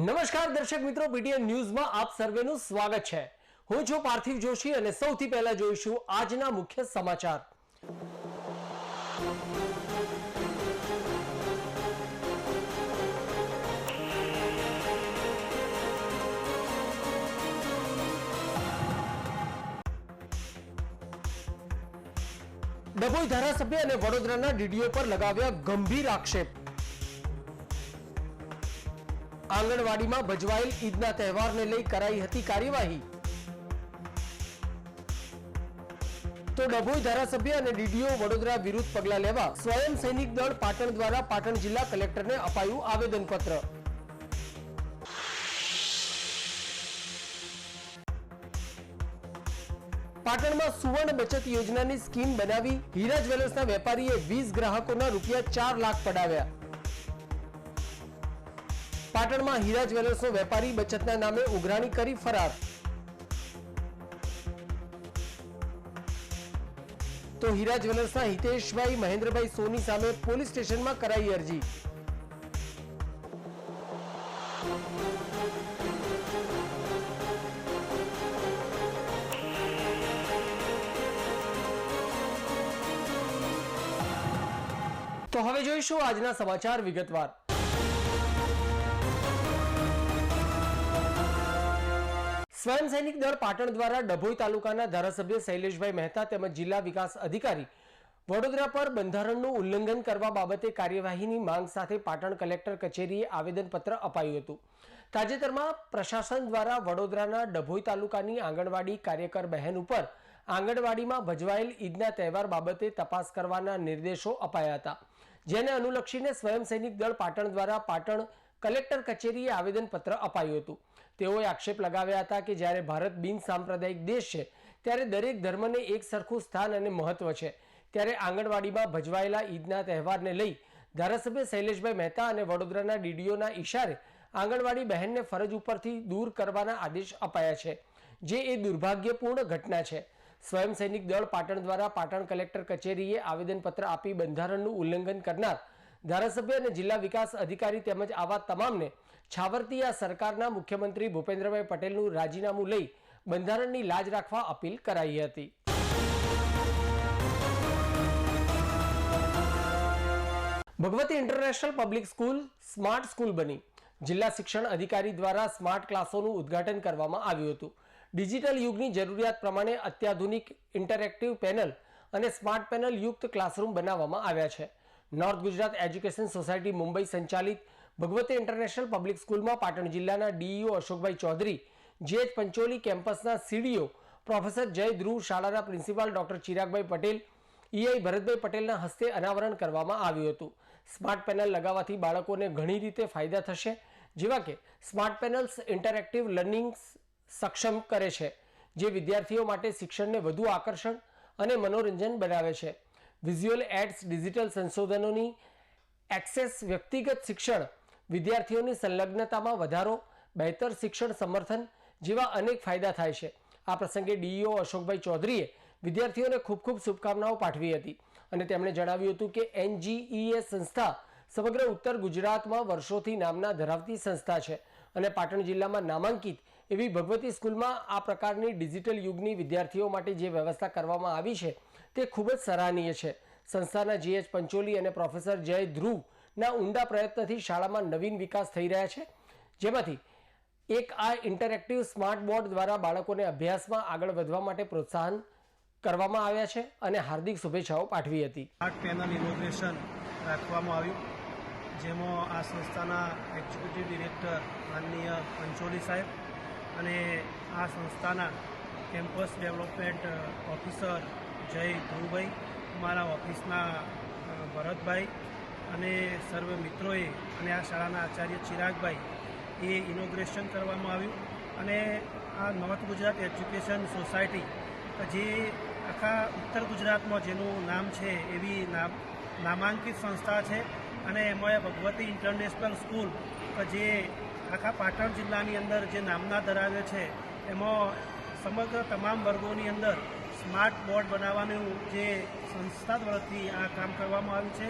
નમસ્કાર દર્શક મિત્રો, બીટીએન ન્યૂઝમાં આપ સર્વેનું સ્વાગત છે। હું છું પાર્થિવ જોશી અને સૌથી પહેલા જોઈશું આજના મુખ્ય સમાચાર। ડભોઈ ધારાસભ્ય અને વડોદરાના ડીડીઓ પર લગાવ્યા ગંભીર આક્ષેપ। આંગણવાડીમાં ભજવાયેલ ઈદના તહેવારને લઈ કરાઈ હતી કાર્યવાહી। તો ડભોઈ ધારાસભ્ય અને ડીડીઓ વડોદરા વિરુદ્ધ પગલાં લેવા સ્વયં સૈનિક દળ પાટણ દ્વારા પાટણ જિલ્લા કલેક્ટરને અપાયું આવેદનપત્ર। પાટણમાં સુવર્ણ બચત યોજનાની સ્કીમ બનાવી હીરા જ્વેલર્સના વેપારીએ 20 ગ્રાહકોના રૂપિયા 4 લાખ પડાવ્યા। પાટણમાં હીરા જ્વેલર્સનો વેપારી બચતના નામે ઉઘરાણી કરી ફરાર। તો હીરા જ્વેલર્સના હિતેશભાઈ મહેન્દ્રભાઈ સોની સામે પોલીસ સ્ટેશનમાં કરાઈ અરજી। તો હવે જોઈશું આજના સમાચાર વિગતવાર। સ્વયં સૈનિક દળ પાટણ દ્વારા ડભોઈ તાલુકાના ધારાસભ્ય શૈલેષભાઈ મહેતા તેમજ જિલ્લા વિકાસ અધિકારી વડોદરા પર બંધારણનું ઉલ્લંઘન કરવા બાબતે કાર્યવાહીની માંગ સાથે પાટણ કલેક્ટર કચેરીએ આવેદનપત્ર અપાયું હતું। તાજેતરમાં પ્રશાસન દ્વારા વડોદરાના ડભોઈ તાલુકાની આંગણવાડી કાર્યકર બહેન ઉપર આંગણવાડીમાં ભજવાયેલ ઈદના તહેવાર બાબતે તપાસ કરવાના નિર્દેશો અપાયા હતા, જેને અનુલક્ષીને સ્વયં સૈનિક દળ પાટણ દ્વારા પાટણ કલેક્ટર કચેરીએ આવેદનપત્ર અપાયું હતું। તેઓએ આક્ષેપ લગાવ્યા હતા કે જ્યારે ભારત બિન સાંપ્રદાયિક દેશ છે ત્યારે દરેક ધર્મને એક સરખું સ્થાન અને મહત્વ છે, ત્યારે આંગણવાડીમાં ભજવાયેલા ઈદના તહેવારને લઈ ધારાસભ્ય શૈલેષભાઈ મહેતા અને વડોદરાના ડીડીઓના ઇશારે આંગણવાડી બહેનને ફરજ ઉપરથી દૂર કરવાના આદેશ અપાયા છે, જે એ દુર્ભાગ્યપૂર્ણ ઘટના છે। સ્વયં સૈનિક દળ પાટણ દ્વારા પાટણ કલેક્ટર કચેરીએ આવેદનપત્ર આપી બંધારણનું ઉલ્લંઘન કરનાર ધારાસભ્ય અને જિલ્લા વિકાસ અધિકારી તેમજ આવા તમામને છાવરતી આ સરકારના મુખ્યમંત્રી ભૂપેન્દ્રભાઈ પટેલનું રાજીનામું લઈ બંધારણની લાજ રાખવા અપીલ કરાઈ હતી। Bhagwati international public school smart school બની। જિલ્લા શિક્ષણ અધિકારી દ્વારા સ્માર્ટ ક્લાસોનું ઉદ્ઘાટન કરવામાં આવ્યું હતું। ડિજિટલ યુગની જરૂરિયાત પ્રમાણે અત્યાધુનિક ઇન્ટરેક્ટિવ પેનલ અને સ્માર્ટ પેનલ યુક્ત ક્લાસરૂમ બનાવવામાં આવ્યા છે। North Gujarat education society Mumbai સંચાલિત ભગવતી ઇન્ટરનેશનલ પબ્લિક સ્કૂલમાં પાટણ જિલ્લાના ડીઈઓ અશોકભાઈ ચૌધરી, જીએચ પંચોલી કેમ્પસના સીડીઓ પ્રોફેસર જય ધ્રુવ, શાળાના પ્રિન્સિપાલ ડોક્ટર ચિરાગભાઈ પટેલ, ઈઆઈ ભરતભાઈ પટેલના હસ્તે અનાવરણ કરવામાં આવ્યું હતું। સ્માર્ટ પેનલ લગાવવાથી બાળકોને ઘણી રીતે ફાયદા થશે, જેવા કે સ્માર્ટ પેનલ્સ ઇન્ટરેક્ટિવ લર્નિંગ સક્ષમ કરે છે, જે વિદ્યાર્થીઓ માટે શિક્ષણને વધુ આકર્ષણ અને મનોરંજન બનાવે છે। વિઝ્યુઅલ એડ્સ, ડિજિટલ સંશોધનોની એક્સેસ, વ્યક્તિગત શિક્ષણ, વિદ્યાર્થીઓની સંલગ્નતામાં વધારો, બહેતર શિક્ષણ સમર્થન જેવા અનેક ફાયદા થાય છે। આ પ્રસંગે ડીઈઓ અશોકભાઈ ચૌધરીએ વિદ્યાર્થીઓને ખૂબ ખૂબ શુભકામનાઓ પાઠવી હતી અને તેમણે જણાવ્યું હતું કે એનજીઈએ સંસ્થા સમગ્ર ઉત્તર ગુજરાતમાં વર્ષોથી નામના ધરાવતી સંસ્થા છે અને પાટણ જિલ્લામાં નામાંકિત એવી ભગવતી સ્કૂલમાં આ પ્રકારની ડિજિટલ યુગની વિદ્યાર્થીઓ માટે જે વ્યવસ્થા કરવામાં આવી છે તે ખૂબ જ સરાહનીય છે। સંસ્થાના જીએચ પંચોલી અને પ્રોફેસર જય ધ્રુવના ઊંડા પ્રયત્નથી શાળામાં નવીન વિકાસ થઈ રહ્યા છે, જેમાંથી એક આ ઇન્ટરેક્ટિવ સ્માર્ટ બોર્ડ દ્વારા બાળકોને અભ્યાસમાં આગળ વધવા માટે પ્રોત્સાહન કરવામાં આવ્યા છે અને હાર્દિક શુભેચ્છાઓ પાઠવી હતી। સ્માર્ટ પેનલ ઇનોગ્રેશન રાખવામાં આવ્યું, જેમાં આ સંસ્થાના એક્ઝિક્યુટિવ ડિરેક્ટર માનનીય પંચોલી સાહેબ અને આ સંસ્થાના કેમ્પસ ડેવલપમેન્ટ ઓફિસર જય ધ્રુવભાઈ, અમારા ઓફિસના ભરતભાઈ અને સર્વ મિત્રોએ અને આ શાળાના આચાર્ય ચિરાગભાઈ એ ઇનોગ્રેશન કરવામાં આવ્યું। અને આ નોર્થ ગુજરાત એજ્યુકેશન સોસાયટી જે આખા ઉત્તર ગુજરાતમાં જેનું નામ છે એવી નામાંકિત સંસ્થા છે અને એમાં ભગવતી ઇન્ટરનેશનલ સ્કૂલ જે આખા પાટણ જિલ્લાની અંદર જે નામના ધરાવે છે, એમાં સમગ્ર તમામ વર્ગોની અંદર સ્માર્ટ બોર્ડ બનાવવાનું જે સંસ્થા દ્વારાથી આ કામ કરવામાં આવ્યું છે।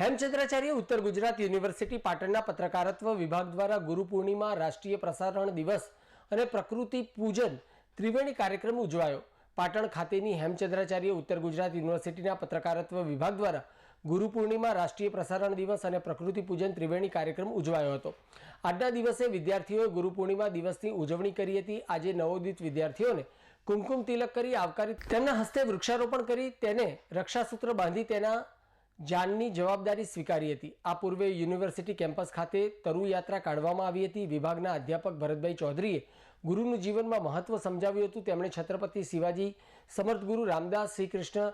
હેમચંદ્રાચાર્ય ઉત્તર ગુજરાત યુનિવર્સિટી પાટણના પત્રકારત્વ વિભાગ દ્વારા ગુરુ પૂર્ણિમા, રાષ્ટ્રીય પ્રસારણ દિવસ અને પ્રકૃતિ પૂજન ત્રિવેણી કાર્યક્રમ ઉજવાયો. પાટણ ખાતેની હેમચંદ્રાચાર્ય ઉત્તર ગુજરાત યુનિવર્સિટીના પત્રકારત્વ વિભાગ દ્વારા ગુરુ પૂર્ણિમા, રાષ્ટ્રીય પ્રસારણ દિવસ અને પ્રકૃતિ પૂજન ત્રિવેણી કાર્યક્રમ ઉજવાયો હતો. આજના દિવસે વિદ્યાર્થીઓએ ગુરુ પૂર્ણિમા દિવસની ઉજવણી કરી હતી. આજે નવોદિત વિદ્યાર્થીઓને કુમકુમ તિલક કરી આવકારી તેમના હસ્તે વૃક્ષારોપણ કરી તેને રક્ષાસૂત્ર બાંધી તેના જાનની જવાબદારી સ્વીકારી હતી. આ પૂર્વે યુનિવર્સિટી કેમ્પસ ખાતે તરુ યાત્રા કાઢવામાં આવી હતી. વિભાગના અધ્યાપક ભરતભાઈ ચૌધરીએ ગુરુનું જીવનમાં મહત્વ સમજાવ્યું હતું. તેમણે છત્રપતિ શિવાજી, સમર્થ ગુરુ રામદાસ, શ્રી કૃષ્ણ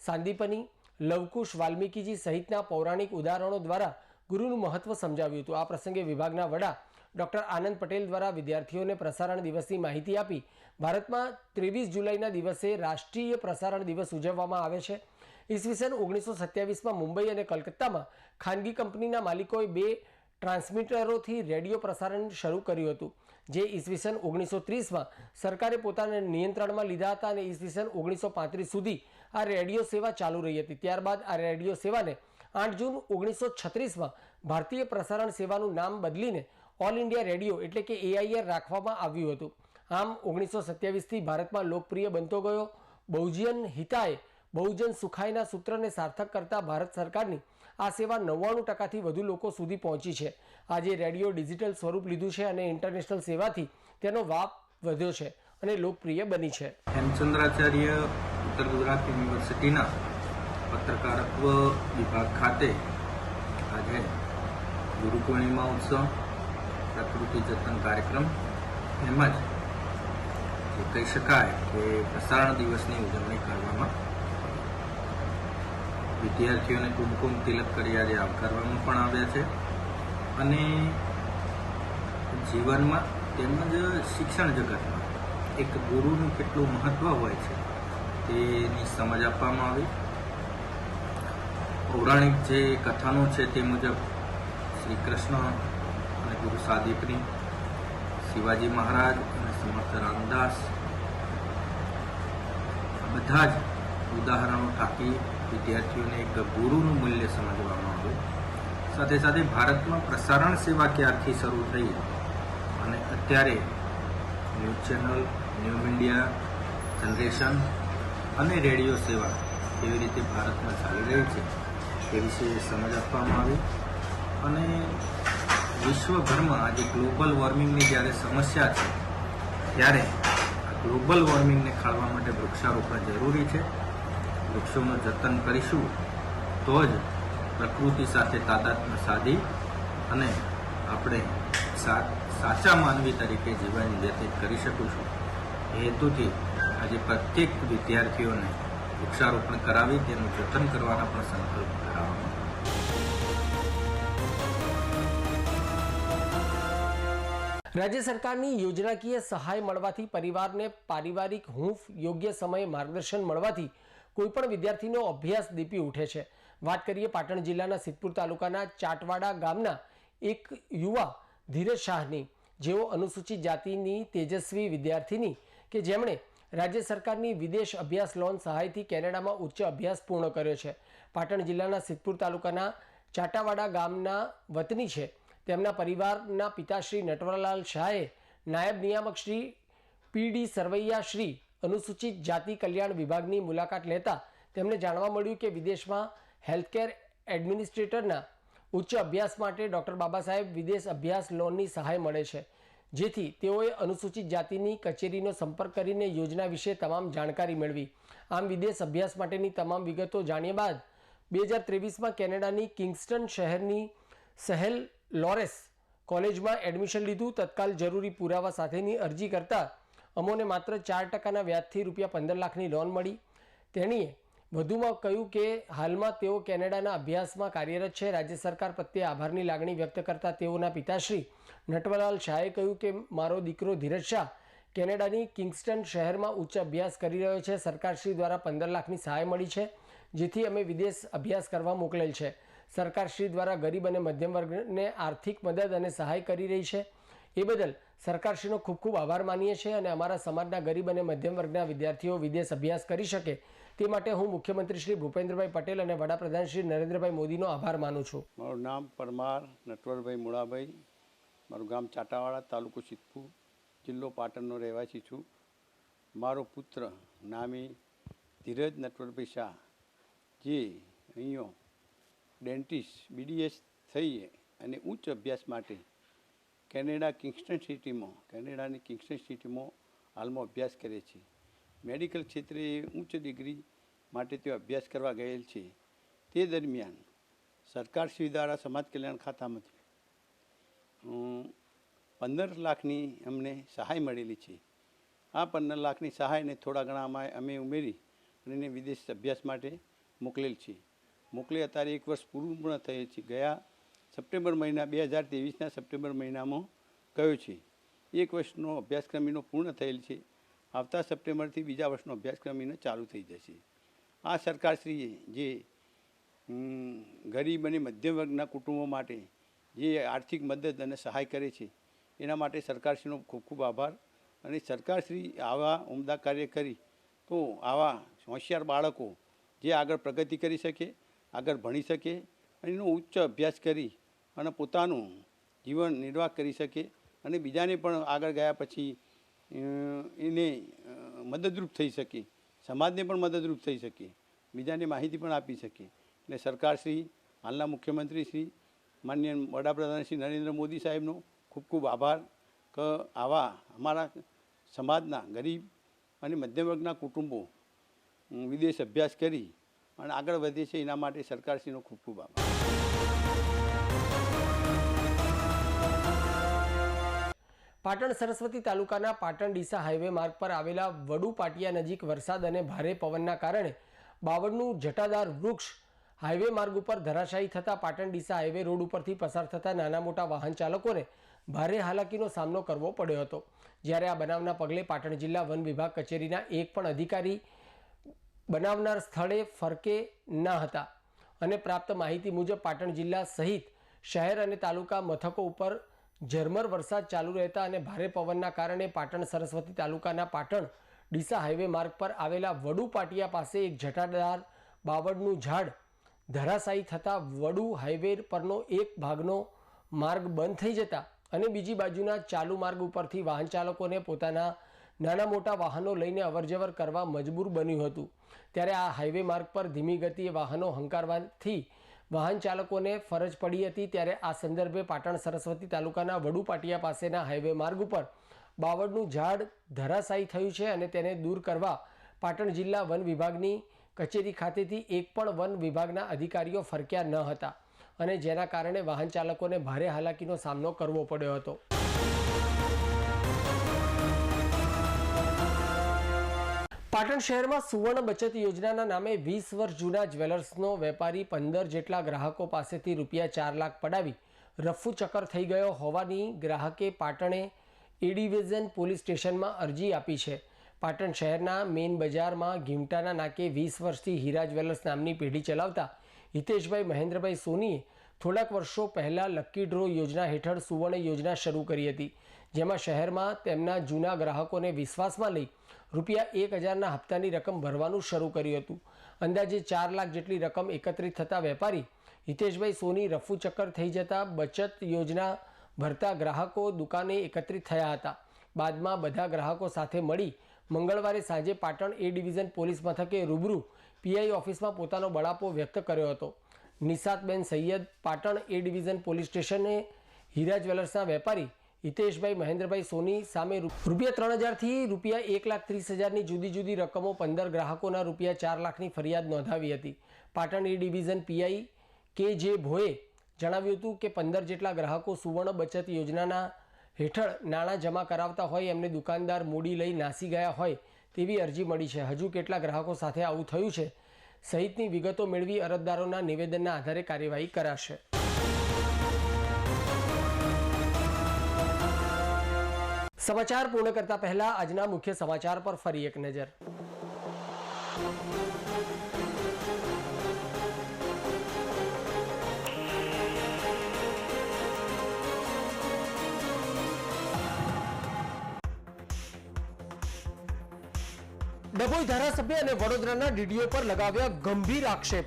સાંદીપની, લવકુશ, વાલ્મીકીજી સહિતના પૌરાણિક ઉદાહરણો દ્વારા ગુરુનું મહત્વ સમજાવ્યું હતું. આ પ્રસંગે વિભાગના વડા ડોક્ટર આનંદ પટેલ દ્વારા વિદ્યાર્થીઓને પ્રસારણ દિવસની માહિતી આપી. ભારતમાં 23 જુલાઈના દિવસે રાષ્ટ્રીય પ્રસારણ દિવસ ઉજવવામાં આવે છે. ઈસવીસન 1927માં મુંબઈ અને કલકત્તામાં ખાનગી કંપનીના માલિકોએ 2 ટ્રાન્સમીટરોથી રેડિયો પ્રસારણ શરૂ કર્યું હતું, જે ઈસવીસન 1930માં સરકારે પોતાના નિયંત્રણમાં લીધા હતા અને ઈસવીસન 1935 સુધી આ રેડિયો સેવા ચાલુ રહી હતી. ત્યારબાદ આ રેડિયો સેવાને 8 જૂન 1936માં ભારતીય પ્રસારણ સેવાનું નામ બદલીને ઓલ ઇન્ડિયા રેડિયો એટલે કે AIR રાખવામાં આવ્યું હતું. આમ 1927થી ભારતમાં લોકપ્રિય બનતો ગયો. બહુજન હિતાય બહુજન સુખાયના સૂત્રને સાર્થક કરતા ભારત સરકારની આ સેવા 99%થી વધુ લોકો સુધી પહોંચી છે. આજે રેડિયો ડિજિટલ સ્વરૂપ લીધું છે અને ઇન્ટરનેશનલ સેવાથી તેનો વાપ વધ્યો છે અને લોકપ્રિય બની છે. હેમચંદ્રાચાર્ય ઉત્તર ગુજરાત યુનિવર્સિટીના પત્રકારત્વ વિભાગ ખાતે આજે ગુરુ પૂર્ણિમા ઉત્સવ, પ્રકૃતિ જતન કાર્યક્રમ તેમજ જે કહી શકાય કે પ્રસારણ દિવસની ઉજવણી કરવામાં વિદ્યાર્થીઓને કુમકુમ તિલક કરી આજે આવકારવામાં પણ આવ્યા છે અને જીવનમાં તેમજ શિક્ષણ જગતમાં એક ગુરુનું કેટલું મહત્વ હોય છે તેની સમજ આપવામાં આવી. પૌરાણિક જે કથાનો છે તે મુજબ શ્રી કૃષ્ણ અને ગુરુ સાદીપની, શિવાજી મહારાજ અને સમર્થ રામદાસ બધા જ ઉદાહરણો ટાંકી વિદ્યાર્થીઓને એક ગુરુનું મૂલ્ય સમજવામાં આવ્યું. સાથે સાથે ભારતમાં પ્રસારણ સેવા ક્યારથી શરૂ થઈ અને અત્યારે news channel, new India, generation અને રેડિયો સેવા કેવી રીતે ભારતમાં ચાલી રહી છે તે વિશે સમજ આપવામાં આવી અને વિશ્વભરમાં આજે ગ્લોબલ વોર્મિંગની જ્યારે સમસ્યા છે ત્યારે આ ગ્લોબલ વોર્મિંગને ખાળવા માટે વૃક્ષારોપણ જરૂરી છે. વૃક્ષોનું જતન કરીશું તો જ પ્રકૃતિ સાથે તાદાત્મ્ય સાધી અને આપણે સાચા માનવી તરીકે જીવન વ્યતીત કરી શકીશું. એ હેતુથી આજે પ્રત્યેક વિદ્યાર્થીઓને વૃક્ષારોપણ કરાવી તેનું જતન કરવાના પણ સંકલ્પ કરાવવામાં. રાજ્ય સરકારની યોજનાકીય સહાય મળવાથી પરિવારને પારિવારિક હૂંફ, યોગ્ય સમયે માર્ગદર્શન મળવાથી કોઈપણ વિદ્યાર્થીનો અભ્યાસ દીપી ઉઠે છે. વાત કરીએ પાટણ જિલ્લાના સિદ્ધપુર તાલુકાના ચાટવાડા ગામના એક યુવા ધીરજ શાહની, જેઓ અનુસૂચિત જાતિની તેજસ્વી વિદ્યાર્થીની કે જેમણે રાજ્ય સરકારની વિદેશ અભ્યાસ લોન સહાયથી કેનેડામાં ઉચ્ચ અભ્યાસ પૂર્ણ કર્યો છે. પાટણ જિલ્લાના સિદ્ધપુર તાલુકાના ચાટાવાડા ગામના વતની છે. તેમના પરિવારના પિતા શ્રી નટવરલાલ શાહે નાયબ નિયામક શ્રી PD સરવૈયા શ્રી અનુસૂચિત જાતિ કલ્યાણ વિભાગની મુલાકાત લેતા તેમને જાણવા મળ્યું કે વિદેશમાં હેલ્થકેર એડમિનિસ્ટ્રેટરના ઉચ્ચ અભ્યાસ માટે ડૉક્ટર બાબા સાહેબ વિદેશ અભ્યાસ લોનની સહાય મળે છે, જેથી તેઓએ અનુસૂચિત જાતિની કચેરીનો સંપર્ક કરીને યોજના વિશે તમામ જાણકારી મેળવી. આમ વિદેશ અભ્યાસ માટેની તમામ વિગતો જાણ્યા બાદ 2023માં કેનેડાની કિંગસ્ટન શહેરની સહેલ લોરેસ કોલેજમાં એડમિશન લીધું. તત્કાલ જરૂરી પુરાવા સાથેની અરજી કરતા અમોને માત્ર 4%ના વ્યાજથી ₹15 લાખની લોન મળી. તેણીએ વધુમાં કહ્યું કે હાલમાં તેઓ કેનેડાના અભ્યાસમાં કાર્યરત છે. રાજ્ય સરકાર પ્રત્યે આભારની લાગણી વ્યક્ત કરતા તેઓના પિતાશ્રી નટવરલાલ શાહે કહ્યું કે મારો દીકરો ધીરજ શાહ કેનેડાની કિંગસ્ટન શહેરમાં ઉચ્ચ અભ્યાસ કરી રહ્યો છે. સરકારશ્રી દ્વારા 15 લાખની સહાય મળી છે, જેથી અમે વિદેશ અભ્યાસ કરવા મોકલેલ છે. સરકારશ્રી દ્વારા ગરીબ અને મધ્યમ વર્ગને આર્થિક મદદ અને સહાય કરી રહી છે. એ બદલ સરકારશ્રીનો ખૂબ ખૂબ આભાર માનીએ છીએ અને અમારા સમાજના ગરીબ અને મધ્યમ વર્ગના વિદ્યાર્થીઓ વિદેશ અભ્યાસ કરી શકે તે માટે હું મુખ્યમંત્રી શ્રી ભૂપેન્દ્રભાઈ પટેલ અને વડાપ્રધાન શ્રી નરેન્દ્રભાઈ મોદીનો આભાર માનું છું. મારું નામ પરમાર નટવરભાઈ મુળાભાઈ, મારું ગામ ચાટાવાડા, તાલુકો સિદ્ધપુર, જિલ્લો પાટણનો રહેવાસી છું. મારો પુત્ર નામી ધીરજ નટવરભાઈ શાહ, જે અહીંયા ડેન્ટિસ્ટ BDS થઈ અને ઉચ્ચ અભ્યાસ માટે કેનેડાની કિંગસ્ટન સિટીમાં હાલમાં અભ્યાસ કરે છે. મેડિકલ ક્ષેત્રે ઉચ્ચ ડિગ્રી માટે તેઓ અભ્યાસ કરવા ગયેલ છે. તે દરમિયાન સરકારશ્રી દ્વારા સમાજ કલ્યાણ ખાતામાંથી 15 લાખની અમને સહાય મળેલી છે. આ 15 લાખની સહાયને થોડા ઘણા અમે ઉમેરી અને એને વિદેશ અભ્યાસ માટે મોકલેલ છે. અત્યારે 1 વર્ષ પૂર્ણ થયેલ છે. ગયા સપ્ટેમ્બર મહિના 2023ના સપ્ટેમ્બર મહિનામાં ગયો છે. 1 વર્ષનો અભ્યાસક્રમ એનો પૂર્ણ થયેલ છે. આવતા સપ્ટેમ્બરથી બીજા વર્ષનો અભ્યાસક્રમ એને ચાલુ થઈ જશે. આ સરકારશ્રીએ જે ગરીબ અને મધ્યમ વર્ગના કુટુંબો માટે જે આર્થિક મદદ અને સહાય કરે છે, એના માટે સરકારશ્રીનો ખૂબ ખૂબ આભાર. અને સરકારશ્રી આવા ઉમદા કાર્ય કરી તો આવા હોશિયાર બાળકો જે આગળ પ્રગતિ કરી શકે, આગળ ભણી શકે અને એનો ઉચ્ચ અભ્યાસ કરી અને પોતાનું જીવન નિર્વાહ કરી શકે અને બીજાને પણ આગળ ગયા પછી એને મદદરૂપ થઈ શકે, સમાજને પણ મદદરૂપ થઈ શકે, બીજાને માહિતી પણ આપી શકે. એટલે સરકારશ્રી, હાલના મુખ્યમંત્રી શ્રી માનનીય વડાપ્રધાન શ્રી નરેન્દ્ર મોદી સાહેબનો ખૂબ ખૂબ આભાર કે આવા અમારા સમાજના ગરીબ અને મધ્યમ વર્ગના કુટુંબો વિદેશ અભ્યાસ કરી અને આગળ વધે છે. એના માટે સરકારશ્રીનો ખૂબ ખૂબ આભાર. પાટણ સરસ્વતી તાલુકાના પાટણ ડીસા હાઈવે માર્ગ પર આવેલા વડુ પાટિયા નજીક વરસાદ અને ભારે પવનના કારણે બાવળનું જટાદાર વૃક્ષ હાઈવે માર્ગ ઉપર ધરાશાયી થતાં પાટણ ડીસા હાઈવે રોડ ઉપરથી પસાર થતા નાના મોટા વાહન ચાલકોને ભારે હાલાકીનો સામનો કરવો પડ્યો હતો. જ્યારે આ બનાવના પગલે પાટણ જિલ્લા વન વિભાગ કચેરીના એક પણ અધિકારી બનાવનાર સ્થળે ફરકે ન હતા અને પ્રાપ્ત માહિતી મુજબ પાટણ જિલ્લા સહિત શહેર અને તાલુકા મથકો ઉપર ઝરમર વરસાદ ચાલુ રહેતા અને ભારે પવનના કારણે પાટણ સરસ્વતી તાલુકાના પાટણ ડીસા હાઈવે માર્ગ પર આવેલા વડુ પાટિયા પાસે એક જટાદાર બાવળનું ઝાડ ધરાશાયી થતાં વડુ હાઈવે પરનો એક ભાગનો માર્ગ બંધ થઈ જતા અને બીજી બાજુના ચાલુ માર્ગ ઉપરથી વાહન ચાલકોને પોતાના નાના મોટા વાહનો લઈને અવરજવર કરવા મજબૂર બન્યું હતું. ત્યારે આ હાઈવે માર્ગ પર ધીમી ગતિએ વાહનો હંકારવાથી વાહન ચાલકોને ફરજ પડી હતી. ત્યારે આ સંદર્ભે પાટણ સરસ્વતી તાલુકાના વડુ પાટિયા પાસેના હાઈવે માર્ગ ઉપર બાવળનું ઝાડ ધરાશાયી થયું છે અને તેને દૂર કરવા પાટણ જિલ્લા વન વિભાગની કચેરી ખાતેથી એક પણ વન વિભાગના અધિકારીઓ ફરક્યા ન હતા અને જેના કારણે વાહન ચાલકોને ભારે હાલાકીનો સામનો કરવો પડ્યો હતો. પાટણ શહેરમાં સુવર્ણ બચત યોજનાના નામે 20 વર્ષ જૂના જ્વેલર્સનો વેપારી 15 જેટલા ગ્રાહકો પાસેથી ₹4 લાખ પડાવી રફુ ચક્કર થઈ ગયો હોવાની ગ્રાહકે પાટણે એ ડિવિઝન પોલીસ સ્ટેશનમાં અરજી આપી છે. પાટણ શહેરના મેઇન બજારમાં ઘીમટાના નાકે 20 વર્ષથી હીરા જ્વેલર્સ નામની પેઢી ચલાવતા હિતેશભાઈ મહેન્દ્રભાઈ સોનીએ થોડાક વર્ષો પહેલાં લકી ડ્રો યોજના હેઠળ સુવર્ણ યોજના શરૂ કરી હતી, જેમાં શહેરમાં તેમના જૂના ગ્રાહકોને વિશ્વાસમાં લઈ ₹1000ના હપ્તાની રકમ ભરવાનું શરૂ કર્યું હતું. અંદાજે 4 લાખ જેટલી રકમ એકત્રિત થતા વેપારી હિતેશભાઈ સોની રફુ ચક્કર થઈ જતા બચત યોજના ભરતા ગ્રાહકો દુકાને એકત્રિત થયા હતા. બાદમાં બધા ગ્રાહકો સાથે મળી મંગળવારે સાંજે પાટણ એ ડિવિઝન પોલીસ મથકે રૂબરૂ PI ઓફિસમાં પોતાનો બળાપો વ્યક્ત કર્યો હતો. Nishatben Saiyed Patan A division police સ્ટેશને હીરા જ્વેલર્સના વેપારી હિતેશભાઈ મહેન્દ્રભાઈ સોની સામે ₹3000થી ₹1,30,000ની જુદી જુદી રકમો 15 ગ્રાહકોના ₹4 લાખની ફરિયાદ નોંધાવી હતી. Patan A division PI KJ ભોએ જણાવ્યું હતું કે 15 જેટલા ગ્રાહકો સુવર્ણ બચત યોજનાના હેઠળ નાણાં જમા કરાવતા હોય એમને દુકાનદાર મૂડી લઈ નાસી ગયા હોય તેવી અરજી મળી છે. હજુ કેટલા ગ્રાહકો સાથે આવું થયું છે સહિતની વિગતો મેળવી અરજદારોના નિવેદનના આધારે કાર્યવાહી કરાશે. સમાચાર પૂર્ણ કરતા પહેલા આજના મુખ્ય સમાચાર પર ફરી એક નજર. ડભોઈ ધારાસભ્ય અને વડોદરાના ડીડીઓ પર લગાવ્યા ગંભીર આક્ષેપ.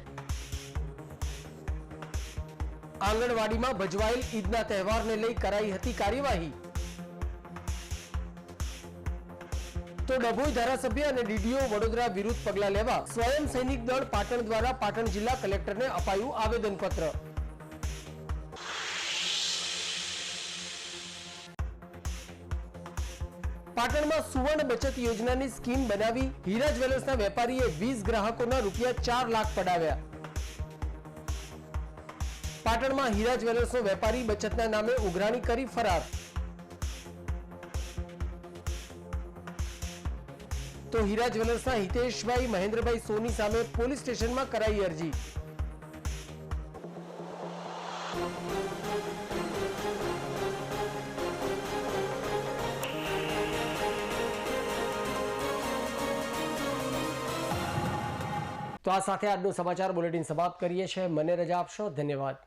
આંગણવાડીમાં ભજવાયેલ ઈદના તહેવારને લઈ કરાઈ હતી કાર્યવાહી. તો ડભોઈ ધારાસભ્ય અને ડીડીઓ વડોદરા વિરુદ્ધ પગલાં લેવા સ્વયં સૈનિક દળ પાટણ દ્વારા પાટણ જિલ્લા કલેક્ટરને અપાયું આવેદનપત્ર. પાટણમાં સુવર્ણ બચત યોજનાની સ્કીમ બનાવી હીરા જ્વેલર્સના વેપારીએ 20 ગ્રાહકોના રૂપિયા 4 લાખ પડાવ્યા. પાટણમાં હીરા જ્વેલર્સનો વેપારી બચતના નામે ઉઘરાણી કરી ફરાર. તો હીરા જ્વેલર્સના હિતેશભાઈ મહેન્દ્રભાઈ સોની સામે પોલીસ સ્ટેશનમાં કરાઈ અરજી. તો આ સાથે આજનું સમાચાર બુલેટિન સમાપ્ત કરીએ છીએ. મને રજા આપશો. ધન્યવાદ.